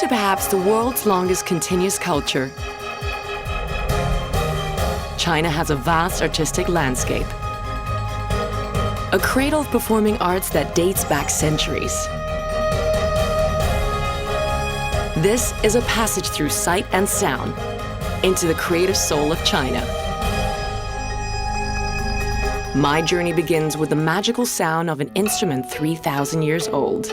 to perhaps the world's longest continuous culture, China has a vast artistic landscape. A cradle of performing arts that dates back centuries. This is a passage through sight and sound into the creative soul of China. My journey begins with the magical sound of an instrument 3,000 years old.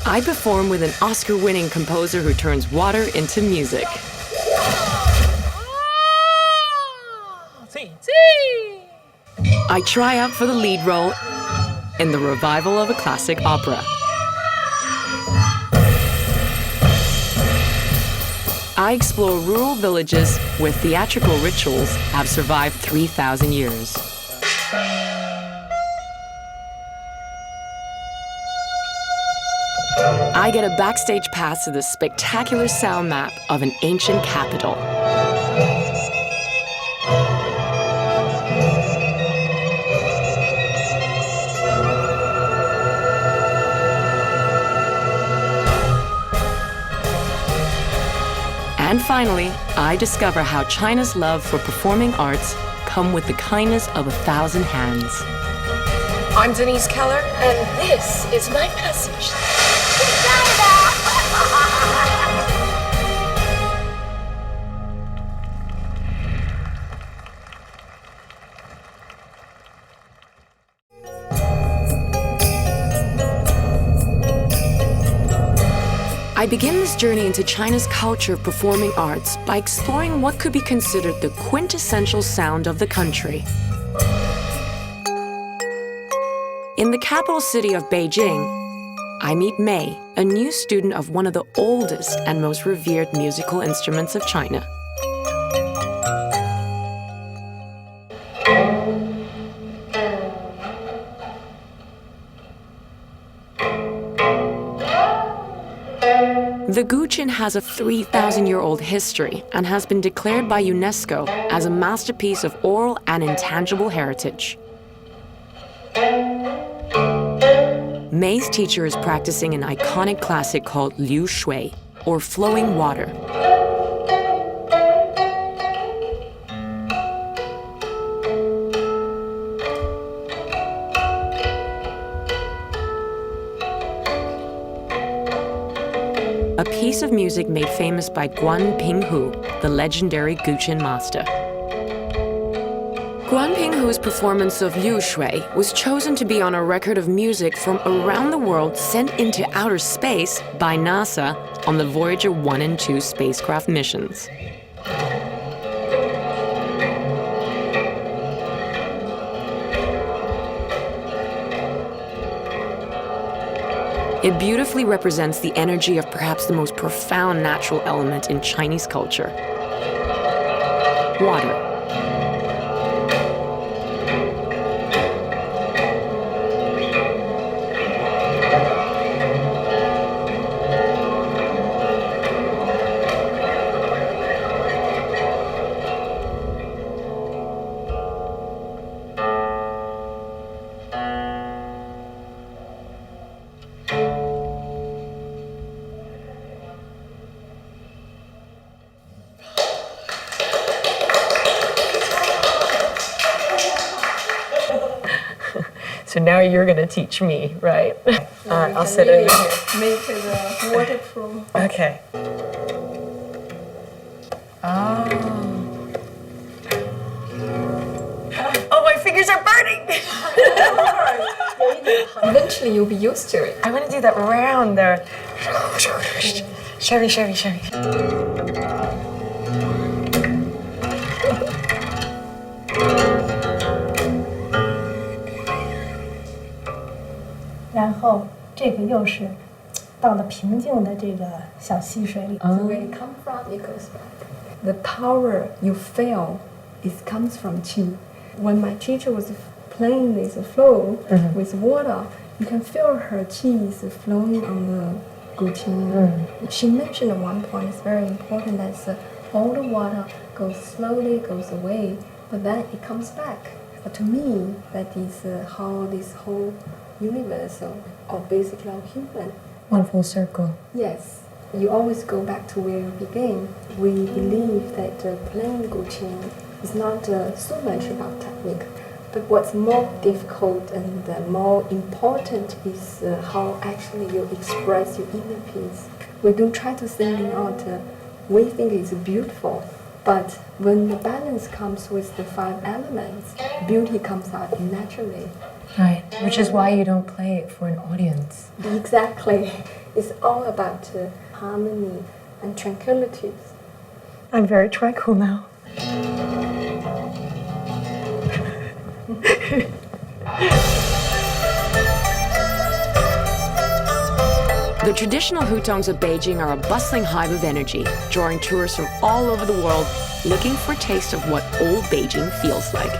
I perform with an Oscar-winning composer who turns water into music. I try out for the lead role in the revival of a classic opera. I explore rural villages where theatrical rituals have survived 3,000 years. I get a backstage pass to the spectacular sound map of an ancient capital. And finally, I discover how China's love for performing arts come with the kindness of 1,000 hands. I'm Denise Keller, and this is my passage. I begin this journey into China's culture of performing arts by exploring what could be considered the quintessential sound of the country. In the capital city of Beijing, I meet Mei, a new student of one of the oldest and most revered musical instruments of China. The Guqin has a 3,000-year-old history and has been declared by UNESCO as a masterpiece of oral and intangible heritage. Mei's teacher is practicing an iconic classic called Liu Shui, or flowing water. A piece of music made famous by Guan Pinghu, the legendary Guqin master. Guan Pinghu's performance of Liu Shui was chosen to be on a record of music from around the world sent into outer space by NASA on the Voyager 1 and 2 spacecraft missions. It beautifully represents the energy of perhaps the most profound natural element in Chinese culture: water. So now you're going to teach me, right? I'll sit over here. Make the waterproof. Okay. Oh, my fingers are burning! Eventually you'll be used to it. I want to do that round there. Sherry. 然后这个又是到了平静的这个小溪水里。 So where it comes from, it goes back. The power you feel, it comes from qi. When my teacher was playing this flow with water, you can feel her qi is flowing Guqin. She mentioned at one point, it's very important that all the water goes slowly, goes away, but then it comes back. But to me, that is how this whole universe, or basically our human. One full circle. Yes, you always go back to where you began. We believe that playing Guqin is not so much about technique, but what's more difficult and more important is how actually you express your inner peace. We do try to sing it out. We think it's beautiful, but when the balance comes with the 5 elements, beauty comes out naturally. Right, which is why you don't play it for an audience. Exactly. It's all about harmony and tranquility. I'm very tranquil now. The traditional hutongs of Beijing are a bustling hive of energy, drawing tourists from all over the world looking for a taste of what old Beijing feels like.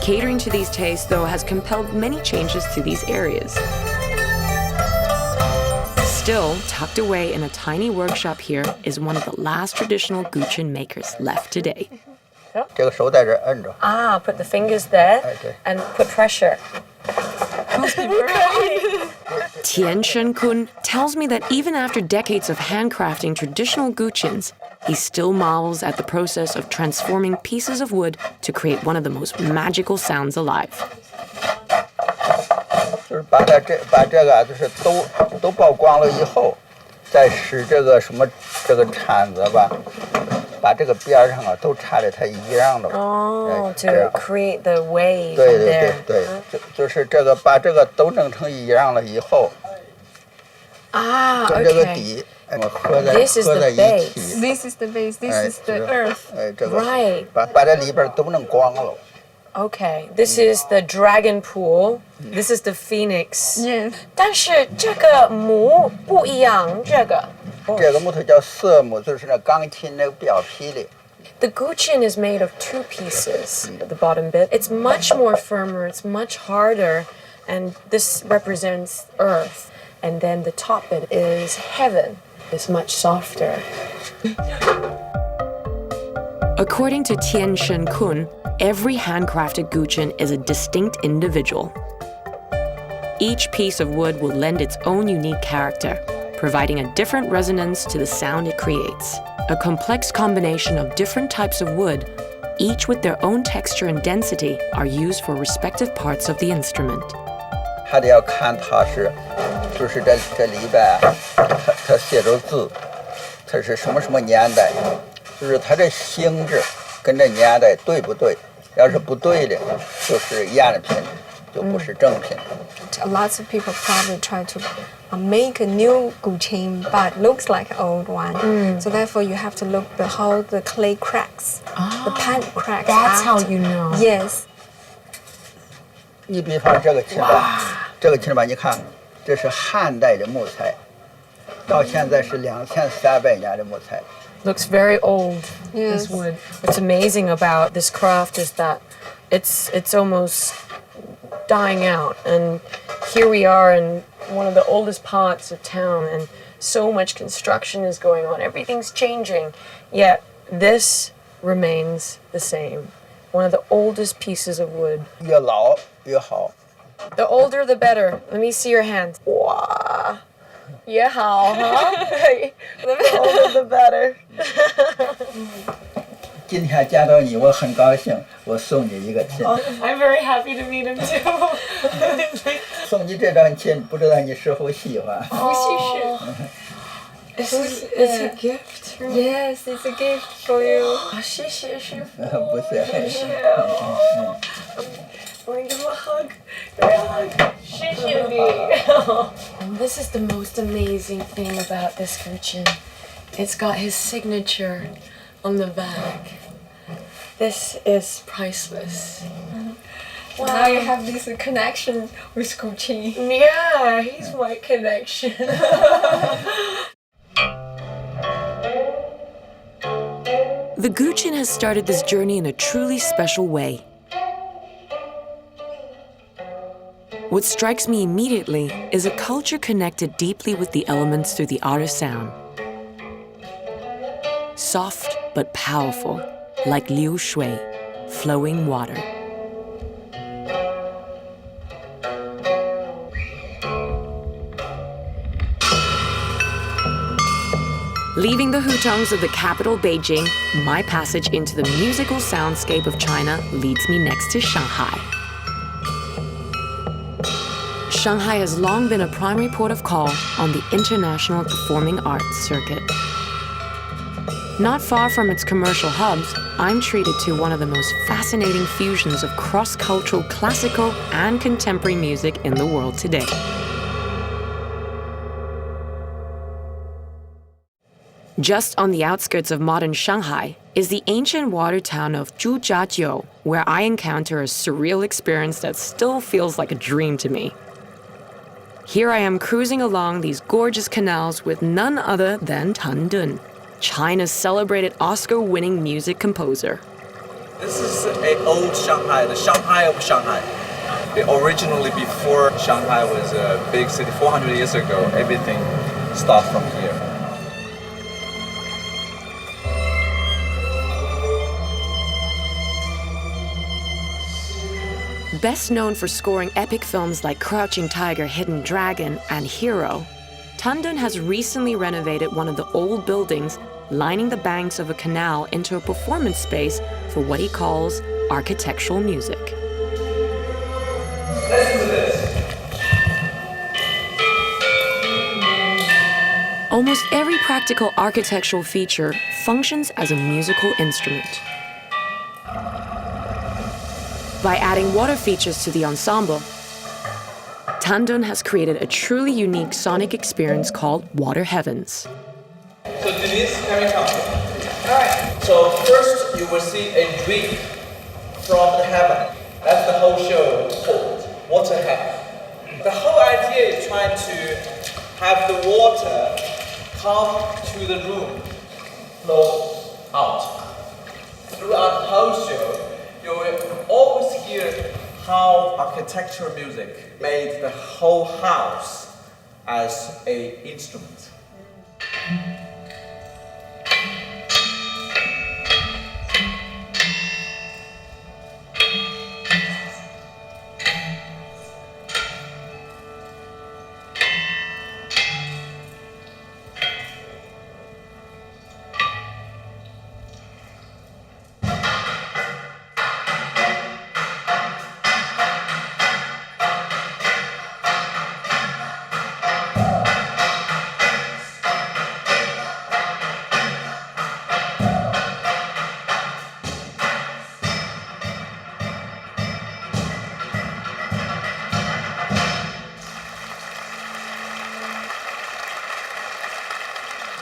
Catering to these tastes, though, has compelled many changes to these areas. Still, tucked away in a tiny workshop here is one of the last traditional Guqin makers left today. 这个手在这儿摁着， Ah, put the fingers there 哎对， and put pressure. Tian Shen-kun tells me that even after decades of handcrafting traditional Guqins, he still marvels at the process of transforming pieces of wood to create one of the most magical sounds alive. 就是把这个就是都曝光了以后，再使这个什么这个铲子吧，把这个边儿上啊都插的它一样的。 Oh, 这样 to create the wave 对 from 对 there. 对对，就是这个把这个都弄成一样了以后， Ah, 跟这个 okay. 底我合在 This is 合 the 在一 base. 起， This is the base, this 哎 is the 这个 earth. 哎这个 Right. 把这里边都弄光了。 Okay, this is the dragon pool. This is the phoenix. Yes. 但是这个母不一样，这个。这个木头叫色木，就是那钢琴那个表皮里。 The Guqin is made of 2 pieces, the bottom bit. It's much more firmer, it's much harder, and this represents earth. And then the top bit is heaven. It's much softer. According to Tian Shen-kun, every handcrafted Guqin is a distinct individual. Each piece of wood will lend its own unique character, providing a different resonance to the sound it creates. A complex combination of different types of wood, each with their own texture and density, are used for respective parts of the instrument. 还得要看它是，就是这里边啊，它写着字，它是什么年代，就是它这形制跟这年代对不对？要是不对的，就是赝品，就不是正品。 Lots of people probably try to make a new Guqin, but looks like an old one. So therefore, you have to look how the clay cracks, the pan cracks. That's how after. you know. Yes. 你比方这个琴吧，这个琴吧，你看，这是汉代的木材，到现在是2300年的木材。 Looks very old, Yes. this wood. What's amazing about this craft is that it's almost dying out. And here we are in one of the oldest parts of town, and so much construction is going on. Everything's changing, yet this remains the same. One of the oldest pieces of wood. 越老越好。 The older, the better. Let me see your hands. Wow. 也好, huh? The older, the better. 今天见到你，我很高兴，我送你一个琴。 I'm very happy to meet him too. 送你这张琴，不知道你是否喜欢？ It's a gift. Yes, it's a gift for you. 谢谢师傅。不是。我给我 hug. Give me a hug. 谢谢你。And this is the most amazing thing about this Guqin. It's got his signature on the back. This is priceless. Now you have this connection with Guqin. Yeah, he's my connection. The Guqin has started this journey in a truly special way. What strikes me immediately is a culture connected deeply with the elements through the art of sound. Soft but powerful, like liu shui, flowing water. Leaving the hutongs of the capital Beijing, my passage into the musical soundscape of China leads me next to Shanghai. Shanghai has long been a primary port of call on the international performing arts circuit. Not far from its commercial hubs, I'm treated to one of the most fascinating fusions of cross-cultural classical and contemporary music in the world today. Just on the outskirts of modern Shanghai is the ancient water town of Zhujiajiu, where I encounter a surreal experience that still feels like a dream to me. Here I am cruising along these gorgeous canals with none other than Tan Dun, China's celebrated Oscar-winning music composer. This is an old Shanghai, the Shanghai of Shanghai. Originally, before Shanghai was a big city, 400 years ago, everything started from here. Best known for scoring epic films like Crouching Tiger, Hidden Dragon, and Hero, Tan Dun has recently renovated one of the old buildings lining the banks of a canal into a performance space for what he calls architectural music. Let's do this. Almost every practical architectural feature functions as a musical instrument. By adding water features to the ensemble, Tan Dun has created a truly unique sonic experience called Water Heavens. So Denise, can we come? Alright. So first you will see a drip from the heaven. That's the whole show called Water Heaven. The whole idea is trying to have the water come to the room, flow out. Throughout the whole show, you will always hear how architectural music made the whole house as an instrument.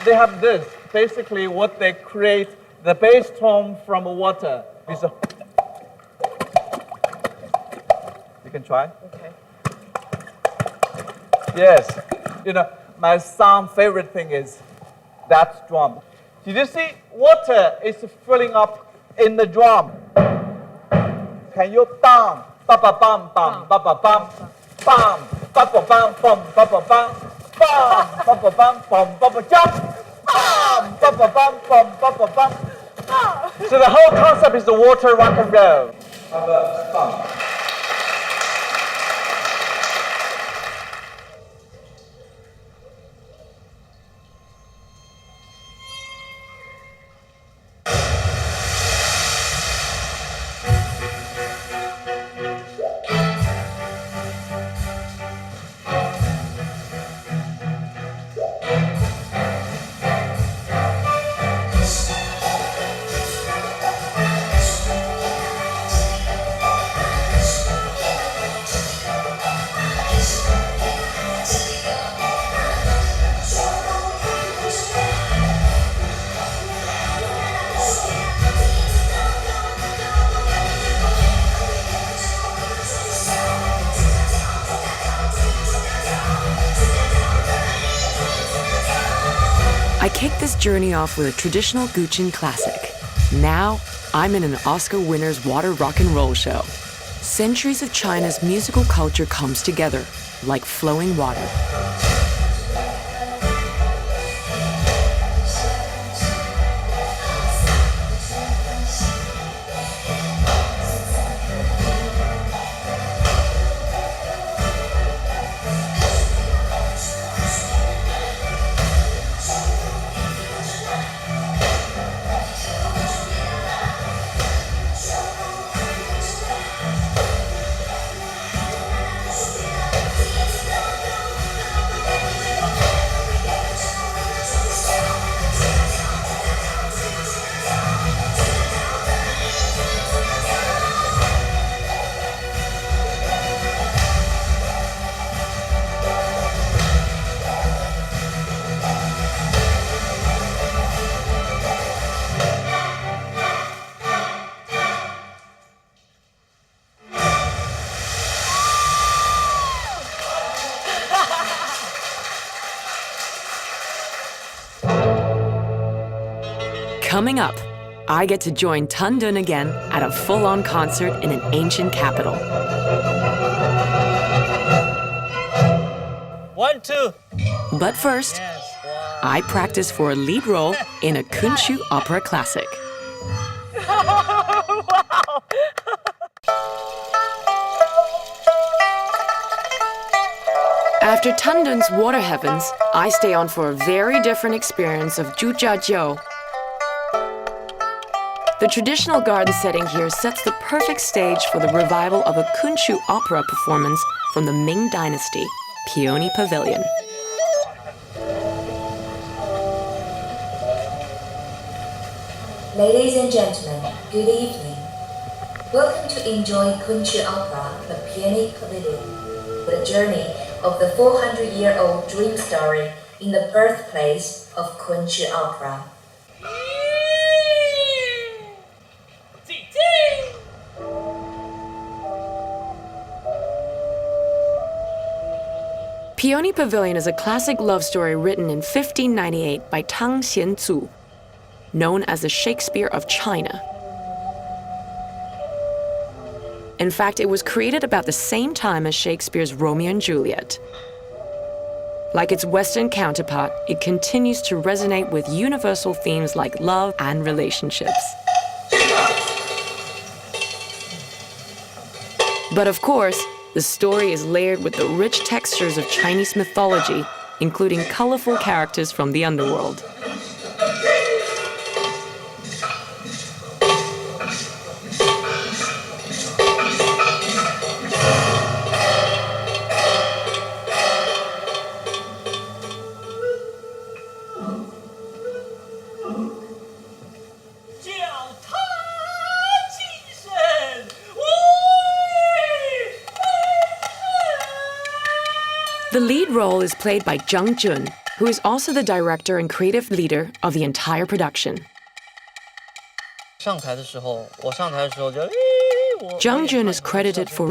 They have this. Basically, what they create, the bass tone from water is a. You can try. Okay. Yes. You know, my son's favorite thing is that drum. Did you see? Water is filling up in the drum. Can you bam, ba ba bam, bam, ba ba bam, bam, ba ba bam, bam, ba ba bam, bam, ba ba bam, bam, ba ba jump, bam, ba ba bam, bam, ba ba bam. So the whole concept is the water rock and roll. How about bam? I kicked this journey off with a traditional Guqin classic. Now, I'm in an Oscar winner's water rock and roll show. centuries of China's musical culture comes together, like flowing water. Coming up, I get to join Tan Dun again at a full-on concert in an ancient capital. 1, 2. But first, Yes. I practice for a lead role in a Kunshu opera classic. After Tan Dun's Water Heavens, I stay on for a very different experience of Zhujiajiu. The traditional garden setting here sets the perfect stage for the revival of a Kunshu opera performance from the Ming Dynasty, Peony Pavilion. Ladies and gentlemen, good evening. Welcome to enjoy Kunshu Opera, the Peony Pavilion, with a journey of the 400-year-old dream story in the birthplace of Kunshu Opera. Peony Pavilion is a classic love story written in 1598 by Tang Xianzu, known as the Shakespeare of China. In fact, it was created about the same time as Shakespeare's Romeo and Juliet. Like its Western counterpart, it continues to resonate with universal themes like love and relationships. But of course, the story is layered with the rich textures of Chinese mythology, including colorful characters from the underworld. The lead role is played by Zhang Jun, who is also the director and creative leader of the entire production. 上台的时候，我上台的时候就， Zhang Jun is credited for